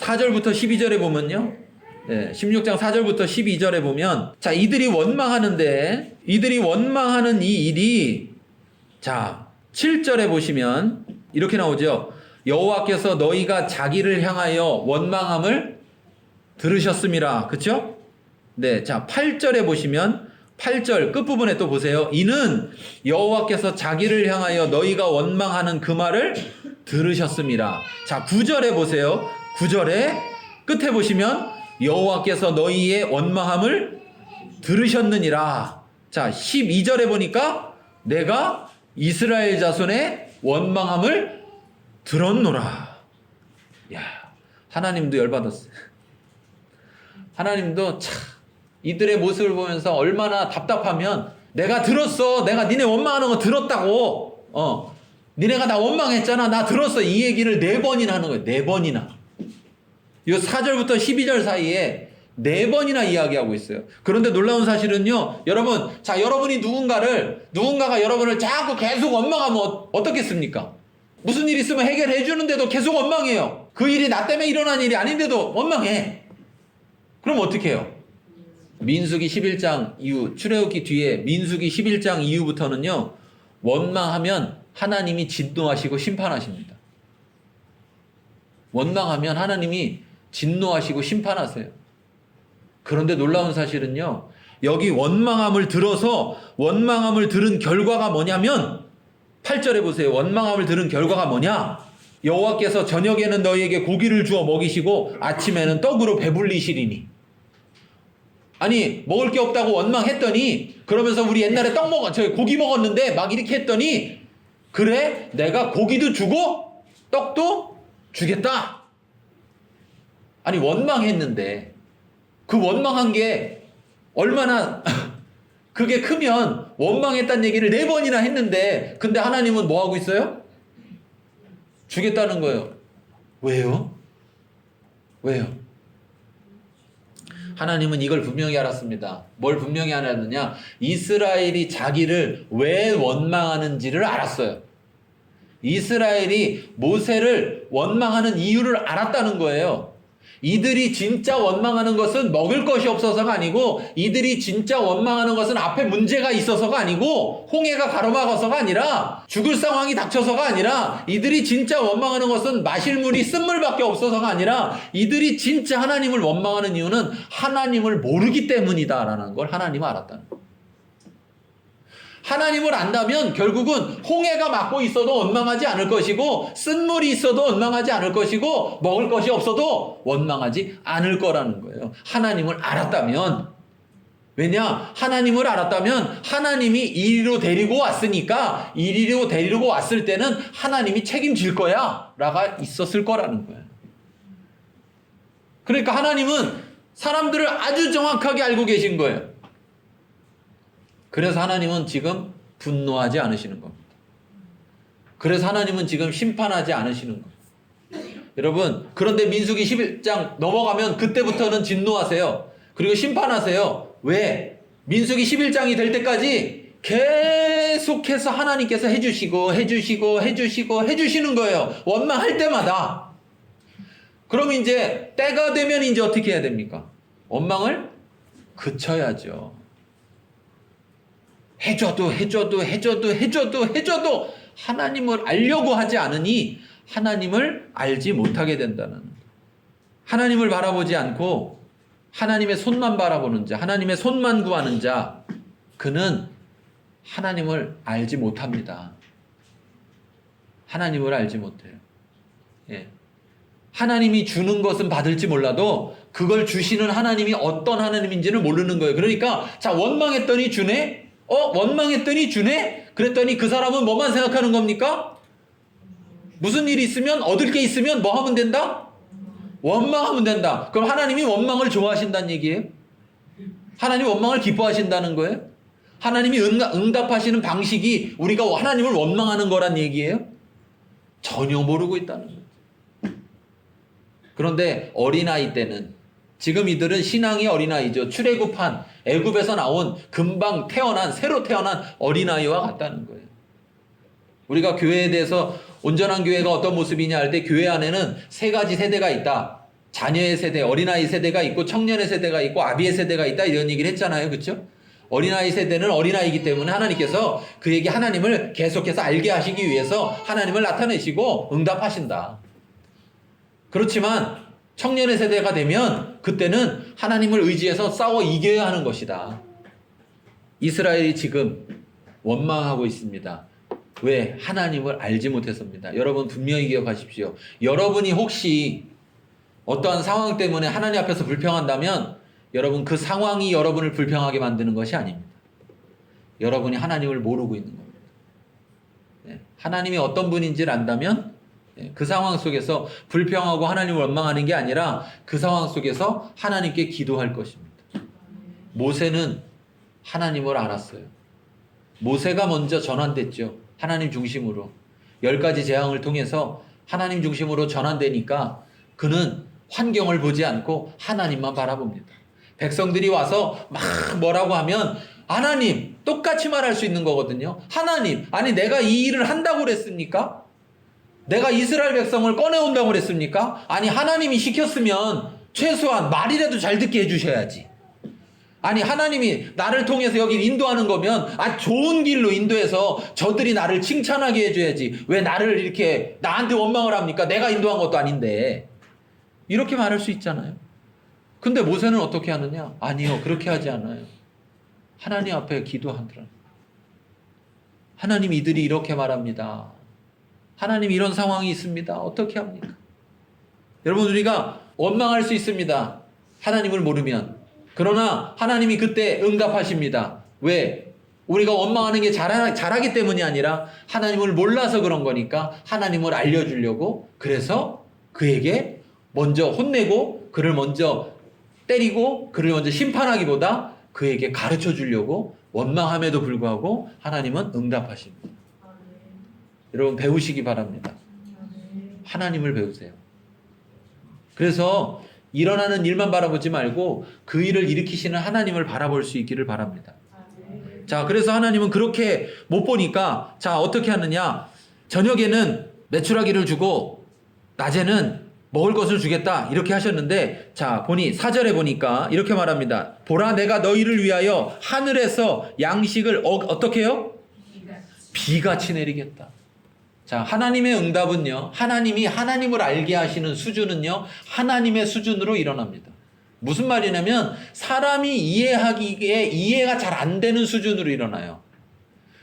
4절부터 12절에 보면요. 16장 4절부터 12절에 보면, 자, 이들이 원망하는데, 이들이 원망하는 이 일이, 자, 7절에 보시면 이렇게 나오죠. 여호와께서 너희가 자기를 향하여 원망함을 들으셨음이라. 그쵸? 네, 자, 8절에 보시면 8절 끝부분에 또 보세요. 이는 여호와께서 자기를 향하여 너희가 원망하는 그 말을 들으셨음이라. 자, 9절에 보세요. 9절에 끝에 보시면 여호와께서 너희의 원망함을 들으셨느니라. 자, 12절에 보니까 내가 이스라엘 자손의 원망함을 들었노라. 야, 하나님도 열받았어요. 하나님도 참 이들의 모습을 보면서 얼마나 답답하면, 내가 들었어. 내가 니네 원망하는 거 들었다고. 니네가 나 원망했잖아. 나 들었어. 이 얘기를 4번이나 하는 거예요. 4번이나. 이 4절부터 12절 사이에 4번이나 이야기하고 있어요. 그런데 놀라운 사실은요, 여러분, 자, 여러분이 누군가가 여러분을 자꾸 계속 원망하면 어떻겠습니까? 무슨 일 있으면 해결해 주는데도 계속 원망해요. 그 일이 나 때문에 일어난 일이 아닌데도 원망해. 그럼 어떻게 해요? 민수기 11장 이후, 출애굽기 뒤에 민수기 11장 이후부터는요, 원망하면 하나님이 진노하시고 심판하십니다. 원망하면 하나님이 진노하시고 심판하세요. 그런데 놀라운 사실은요, 여기 원망함을 들어서 원망함을 들은 결과가 뭐냐면, 8절에 보세요. 원망함을 들은 결과가 뭐냐? 여호와께서 저녁에는 너희에게 고기를 주어 먹이시고 아침에는 떡으로 배불리시리니. 아니, 먹을 게 없다고 원망했더니, 그러면서 우리 옛날에 고기 먹었는데 막 이렇게 했더니, 그래, 내가 고기도 주고 떡도 주겠다. 아니, 원망했는데 그 원망한 게 얼마나 그게 크면 원망했다는 얘기를 4번이나 했는데, 근데 하나님은 뭐 하고 있어요? 주겠다는 거예요. 왜요? 왜요? 하나님은 이걸 분명히 알았습니다. 뭘 분명히 알았느냐? 이스라엘이 자기를 왜 원망하는지를 알았어요. 이스라엘이 모세를 원망하는 이유를 알았다는 거예요. 이들이 진짜 원망하는 것은 먹을 것이 없어서가 아니고, 이들이 진짜 원망하는 것은 앞에 문제가 있어서가 아니고, 홍해가 가로막아서가 아니라, 죽을 상황이 닥쳐서가 아니라, 이들이 진짜 원망하는 것은 마실 물이 쓴물밖에 없어서가 아니라, 이들이 진짜 하나님을 원망하는 이유는 하나님을 모르기 때문이다라는 걸 하나님은 알았다는 거예요. 하나님을 안다면 결국은 홍해가 막고 있어도 원망하지 않을 것이고, 쓴물이 있어도 원망하지 않을 것이고, 먹을 것이 없어도 원망하지 않을 거라는 거예요. 하나님을 알았다면. 왜냐? 하나님을 알았다면 하나님이 이리로 데리고 왔으니까, 이리로 데리고 왔을 때는 하나님이 책임질 거야 라가 있었을 거라는 거예요. 그러니까 하나님은 사람들을 아주 정확하게 알고 계신 거예요. 그래서 하나님은 지금 분노하지 않으시는 겁니다. 그래서 하나님은 지금 심판하지 않으시는 거예요. 여러분, 그런데 민수기 11장 넘어가면 그때부터는 진노하세요. 그리고 심판하세요. 왜? 민수기 11장이 될 때까지 계속해서 하나님께서 해주시는 거예요. 원망할 때마다. 그럼 이제 때가 되면 이제 어떻게 해야 됩니까? 원망을 그쳐야죠. 해줘도 하나님을 알려고 하지 않으니 하나님을 알지 못하게 된다는, 하나님을 바라보지 않고 하나님의 손만 바라보는 자, 하나님의 손만 구하는 자, 그는 하나님을 알지 못합니다. 하나님을 알지 못해요. 예. 하나님이 주는 것은 받을지 몰라도 그걸 주시는 하나님이 어떤 하나님인지를 모르는 거예요. 그러니까 자, 원망했더니 주네? 원망했더니 주네? 그랬더니 그 사람은 뭐만 생각하는 겁니까? 무슨 일이 있으면, 얻을 게 있으면 뭐 하면 된다? 원망하면 된다. 그럼 하나님이 원망을 좋아하신다는 얘기예요? 하나님 원망을 기뻐하신다는 거예요? 하나님이 응답하시는 방식이 우리가 하나님을 원망하는 거란 얘기예요? 전혀 모르고 있다는 거예요. 그런데 어린아이 때는, 지금 이들은 신앙이 어린아이죠. 출애굽한 애굽에서 나온 금방 새로 태어난 어린아이와 같다는 거예요. 우리가 교회에 대해서 온전한 교회가 어떤 모습이냐 할 때, 교회 안에는 3가지 세대가 있다. 자녀의 세대, 어린아이 세대가 있고 청년의 세대가 있고 아비의 세대가 있다 이런 얘기를 했잖아요. 그렇죠? 어린아이 세대는 어린아이기 때문에 하나님께서 그에게 하나님을 계속해서 알게 하시기 위해서 하나님을 나타내시고 응답하신다. 그렇지만 청년의 세대가 되면 그때는 하나님을 의지해서 싸워 이겨야 하는 것이다. 이스라엘이 지금 원망하고 있습니다. 왜? 하나님을 알지 못해서입니다. 여러분 분명히 기억하십시오. 여러분이 혹시 어떠한 상황 때문에 하나님 앞에서 불평한다면 여러분 그 상황이 여러분을 불평하게 만드는 것이 아닙니다. 여러분이 하나님을 모르고 있는 겁니다. 네. 하나님이 어떤 분인지를 안다면 그 상황 속에서 불평하고 하나님을 원망하는 게 아니라 그 상황 속에서 하나님께 기도할 것입니다. 모세는 하나님을 알았어요. 모세가 먼저 전환됐죠. 하나님 중심으로. 10가지 재앙을 통해서 하나님 중심으로 전환되니까 그는 환경을 보지 않고 하나님만 바라봅니다. 백성들이 와서 막 뭐라고 하면 하나님 똑같이 말할 수 있는 거거든요. 하나님, 아니 내가 이 일을 한다고 그랬습니까? 내가 이스라엘 백성을 꺼내온다고 그랬습니까? 아니 하나님이 시켰으면 최소한 말이라도 잘 듣게 해주셔야지. 아니 하나님이 나를 통해서 여기 인도하는 거면 좋은 길로 인도해서 저들이 나를 칭찬하게 해줘야지. 왜 나를 이렇게 나한테 원망을 합니까? 내가 인도한 것도 아닌데. 이렇게 말할 수 있잖아요. 근데 모세는 어떻게 하느냐? 아니요, 그렇게 하지 않아요. 하나님 앞에 기도하더라. 하나님, 이들이 이렇게 말합니다. 하나님, 이런 상황이 있습니다. 어떻게 합니까? 여러분, 우리가 원망할 수 있습니다. 하나님을 모르면. 그러나 하나님이 그때 응답하십니다. 왜? 우리가 원망하는 게 잘하기 때문이 아니라 하나님을 몰라서 그런 거니까 하나님을 알려주려고, 그래서 그에게 먼저 혼내고 그를 먼저 때리고 그를 먼저 심판하기보다 그에게 가르쳐 주려고 원망함에도 불구하고 하나님은 응답하십니다. 여러분 배우시기 바랍니다. 하나님을 배우세요. 그래서 일어나는 일만 바라보지 말고 그 일을 일으키시는 하나님을 바라볼 수 있기를 바랍니다. 자, 그래서 하나님은 그렇게 못 보니까 자, 어떻게 하느냐? 저녁에는 메추라기를 주고 낮에는 먹을 것을 주겠다 이렇게 하셨는데, 자 보니 4절에 보니까 이렇게 말합니다. 보라, 내가 너희를 위하여 하늘에서 양식을 어떻게 해요? 비같이 내리겠다. 자, 하나님의 응답은요, 하나님이 하나님을 알게 하시는 수준은요 하나님의 수준으로 일어납니다. 무슨 말이냐면 사람이 이해하기에 이해가 잘 안 되는 수준으로 일어나요.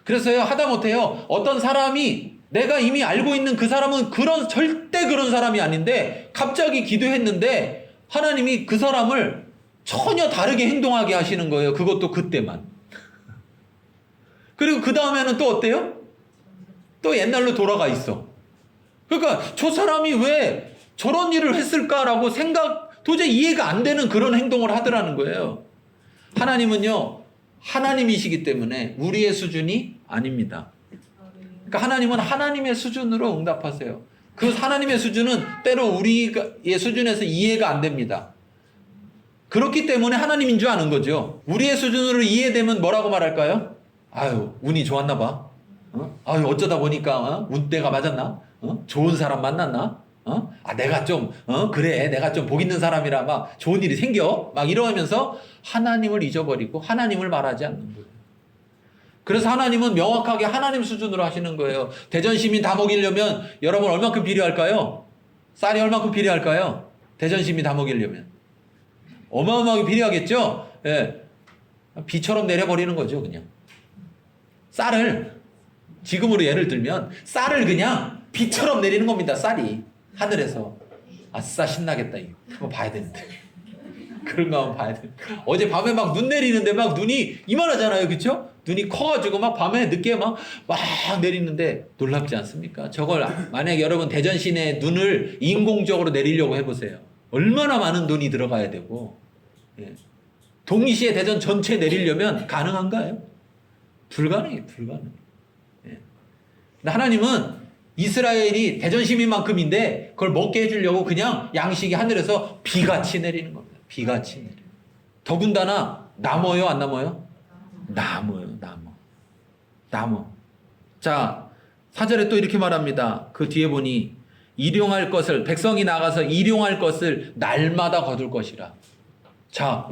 그래서요, 하다못해요, 어떤 사람이 내가 이미 알고 있는 그 사람은 절대 그런 사람이 아닌데 갑자기 기도했는데 하나님이 그 사람을 전혀 다르게 행동하게 하시는 거예요. 그것도 그때만. 그리고 그 다음에는 또 어때요? 또 옛날로 돌아가 있어. 그러니까 저 사람이 왜 저런 일을 했을까라고 도저히 이해가 안 되는 그런 행동을 하더라는 거예요. 하나님은요, 하나님이시기 때문에 우리의 수준이 아닙니다. 그러니까 하나님은 하나님의 수준으로 응답하세요. 그 하나님의 수준은 때로 우리의 수준에서 이해가 안 됩니다. 그렇기 때문에 하나님인 줄 아는 거죠. 우리의 수준으로 이해되면 뭐라고 말할까요? 아유, 운이 좋았나 봐. 아유, 어쩌다 보니까 운때가 맞았나? 좋은 사람 만났나? 내가 좀 그래, 내가 좀 복 있는 사람이라 막 좋은 일이 생겨 막 이러면서 하나님을 잊어버리고 하나님을 말하지 않는 거예요. 그래서 하나님은 명확하게 하나님 수준으로 하시는 거예요. 대전 시민 다 먹이려면 여러분 얼마큼 필요할까요? 쌀이 얼마큼 필요할까요? 대전 시민 다 먹이려면 어마어마하게 필요하겠죠? 예. 비처럼 내려버리는 거죠. 그냥 쌀을, 지금으로 예를 들면 쌀을 그냥 비처럼 내리는 겁니다. 쌀이 하늘에서. 아싸, 신나겠다. 이거 한번 봐야 되는데. 그런 거 한번 봐야 돼. 어제 밤에 막 눈 내리는데 막 눈이 이만하잖아요. 그쵸? 눈이 커가지고 막 밤에 늦게 막 내리는데 놀랍지 않습니까? 저걸 만약에 여러분 대전 시내에 눈을 인공적으로 내리려고 해보세요. 얼마나 많은 돈이 들어가야 되고, 예. 동시에 대전 전체 내리려면 가능한가요? 불가능해요. 예. 하나님은 이스라엘이 대전 시민만큼인데 그걸 먹게 해주려고 그냥 양식이 하늘에서 비같이 내리는 겁니다. 비같이 내려. 더군다나 남어요, 안 남어요? 남어요. 자, 4절에 또 이렇게 말합니다. 그 뒤에 보니 일용할 것을, 백성이 나가서 일용할 것을 날마다 거둘 것이라. 자,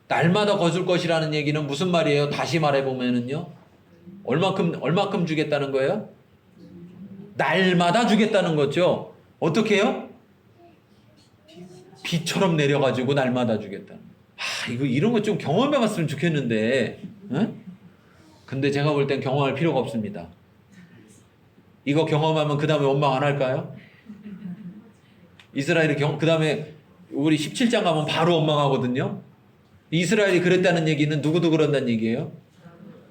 날마다 거둘 것이라는 얘기는 무슨 말이에요? 다시 말해보면은요, 얼마큼 주겠다는 거예요? 날마다 주겠다는 거죠. 어떻게 해요? 비처럼 내려가지고 날마다 주겠다는 거예요. 이런 거 좀 경험해봤으면 좋겠는데, 응? 근데 제가 볼 땐 경험할 필요가 없습니다. 이거 경험하면 그 다음에 원망 안 할까요? 이스라엘이 그 다음에 우리 17장 가면 바로 원망하거든요. 이스라엘이 그랬다는 얘기는 누구도 그런다는 얘기예요?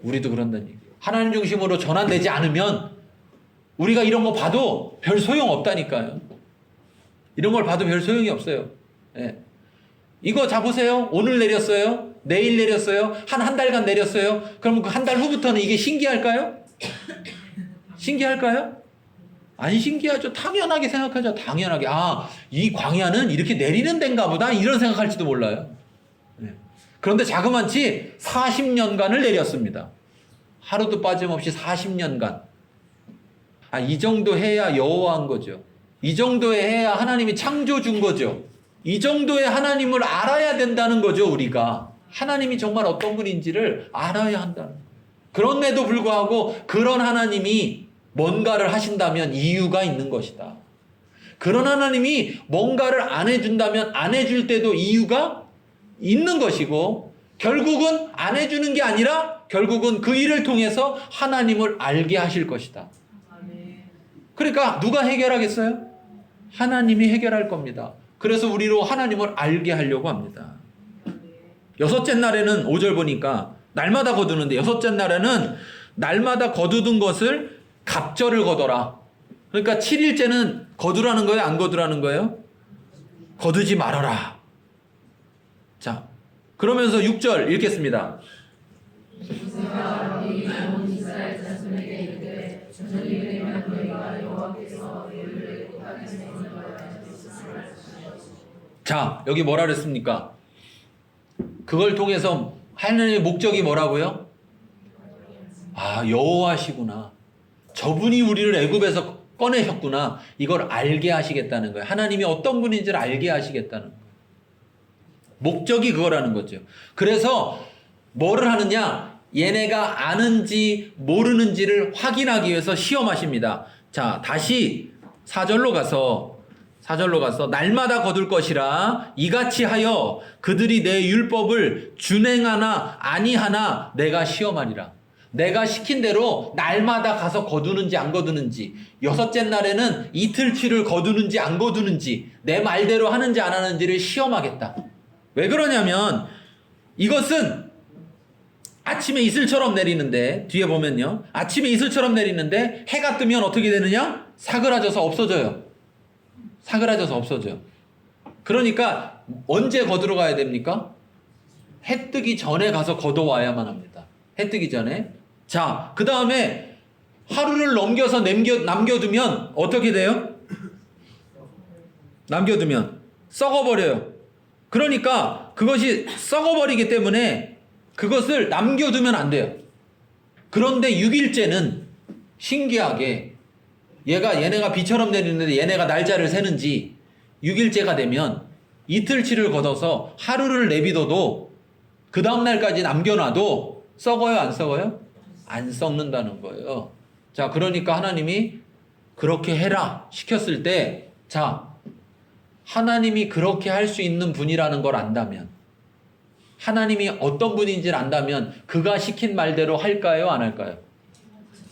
우리도 그런다는 얘기예요. 하나님 중심으로 전환되지 않으면 우리가 이런 거 봐도 별 소용 없다니까요. 이런 걸 봐도 별 소용이 없어요. 예. 이거 잡으세요. 오늘 내렸어요. 내일 내렸어요. 한 달간 내렸어요. 그럼 그 한 달 후부터는 이게 신기할까요? 신기할까요? 안 신기하죠. 당연하게 생각하죠. 당연하게. 아, 이 광야는 이렇게 내리는 데인가 보다. 이런 생각할지도 몰라요. 네. 그런데 자그만치 40년간을 내렸습니다. 하루도 빠짐없이 40년간. 아, 이 정도 해야 여호와한 거죠. 이 정도에 해야 하나님이 창조 준 거죠. 이 정도의 하나님을 알아야 된다는 거죠, 우리가. 하나님이 정말 어떤 분인지를 알아야 한다는 거예요. 그런데도 불구하고 그런 하나님이 뭔가를 하신다면 이유가 있는 것이다. 그런 하나님이 뭔가를 안 해준다면 안 해줄 때도 이유가 있는 것이고, 결국은 안 해주는 게 아니라 결국은 그 일을 통해서 하나님을 알게 하실 것이다. 그러니까 누가 해결하겠어요? 하나님이 해결할 겁니다. 그래서 우리로 하나님을 알게 하려고 합니다. 여섯째 날에는 5절 보니까 날마다 거두는데, 여섯째 날에는 날마다 거두던 것을 갑절을 거둬라. 그러니까 7일째는 거두라는 거예요? 안 거두라는 거예요? 거두지 말아라. 자, 그러면서 6절 읽겠습니다. 자, 여기 뭐라 그랬습니까? 그걸 통해서 하나님의 목적이 뭐라고요? 아, 여호와시구나. 저분이 우리를 애굽에서 꺼내셨구나. 이걸 알게 하시겠다는 거예요. 하나님이 어떤 분인지를 알게 하시겠다는 거예요. 목적이 그거라는 거죠. 그래서 뭐를 하느냐? 얘네가 아는지 모르는지를 확인하기 위해서 시험하십니다. 자, 다시 4절로 가서 날마다 거둘 것이라 이같이 하여 그들이 내 율법을 준행하나 아니하나 내가 시험하리라. 내가 시킨 대로 날마다 가서 거두는지 안 거두는지, 여섯째 날에는 이틀치를 거두는지 안 거두는지, 내 말대로 하는지 안 하는지를 시험하겠다. 왜 그러냐면 이것은 아침에 이슬처럼 내리는데, 뒤에 보면요, 아침에 이슬처럼 내리는데 해가 뜨면 어떻게 되느냐? 사그라져서 없어져요. 사그라져서 없어져요. 그러니까 언제 거두러 가야 됩니까? 해 뜨기 전에 가서 거둬와야만 합니다. 해 뜨기 전에. 자, 그 다음에 하루를 넘겨서 남겨두면 어떻게 돼요? 남겨두면 썩어버려요. 그러니까 그것이 썩어버리기 때문에 그것을 남겨두면 안 돼요. 그런데 6일째는 신기하게 얘네가 비처럼 내리는데 얘네가 날짜를 세는지 6일째가 되면 이틀치를 걷어서 하루를 내비둬도 그 다음날까지 남겨놔도 썩어요, 안 썩어요? 안 썩는다는 거예요. 자, 그러니까 하나님이 그렇게 해라 시켰을 때, 자, 하나님이 그렇게 할 수 있는 분이라는 걸 안다면, 하나님이 어떤 분인지를 안다면 그가 시킨 말대로 할까요, 안 할까요?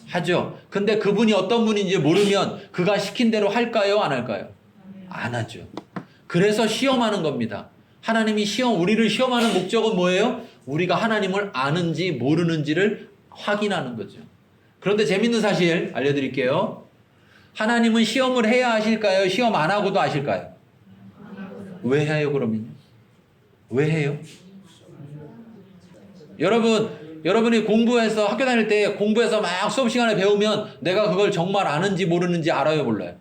하죠. 근데 그분이 어떤 분인지 모르면 그가 시킨 대로 할까요, 안 할까요? 안 하죠. 그래서 시험하는 겁니다. 하나님이 우리를 시험하는 목적은 뭐예요? 우리가 하나님을 아는지 모르는지를 확인하는 거죠. 그런데 재밌는 사실 알려드릴게요. 하나님은 시험을 해야 하실까요? 시험 안 하고도 하실까요? 왜 해요, 그러면요? 왜 해요? 여러분이 공부해서, 학교 다닐 때 공부해서 막 수업 시간에 배우면 내가 그걸 정말 아는지 모르는지 알아요, 몰라요?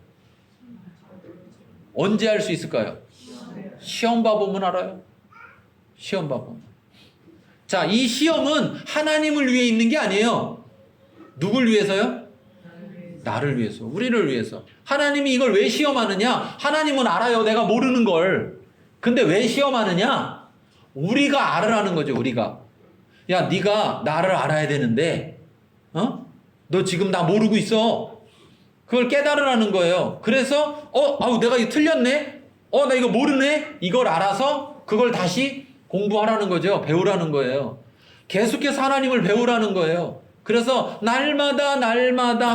언제 알 수 있을까요? 시험 봐보면 알아요. 시험 봐보면. 자, 이 시험은 하나님을 위해 있는 게 아니에요. 누굴 위해서요? 나를 위해서, 우리를 위해서. 하나님이 이걸 왜 시험하느냐? 하나님은 알아요. 내가 모르는 걸. 근데 왜 시험하느냐? 우리가 알으라는 거죠, 우리가. 야, 네가 나를 알아야 되는데, 너 지금 나 모르고 있어. 그걸 깨달으라는 거예요. 그래서, 내가 이거 틀렸네? 나 이거 모르네? 이걸 알아서 그걸 다시 공부하라는 거죠. 배우라는 거예요. 계속해서 하나님을 배우라는 거예요. 그래서 날마다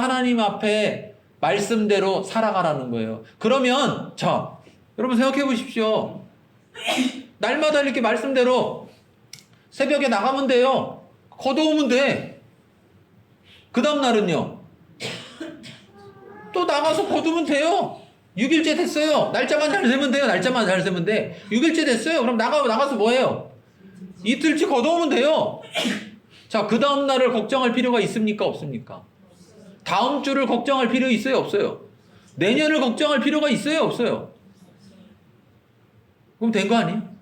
하나님 앞에 말씀대로 살아가라는 거예요. 그러면, 자, 여러분 생각해 보십시오. 날마다 이렇게 말씀대로 새벽에 나가면 돼요. 걷어오면 돼. 그 다음 날은요. 또 나가서 거두면 돼요. 6일째 됐어요. 날짜만 잘 세면 돼요. 날짜만 잘 세면 돼. 6일째 됐어요. 그럼 나가서 뭐 해요? 이틀치 걷어오면 돼요. 자, 그 다음 날을 걱정할 필요가 있습니까? 없습니까? 다음 주를 걱정할 필요 있어요? 없어요? 내년을 걱정할 필요가 있어요? 없어요? 그럼 된 거 아니에요?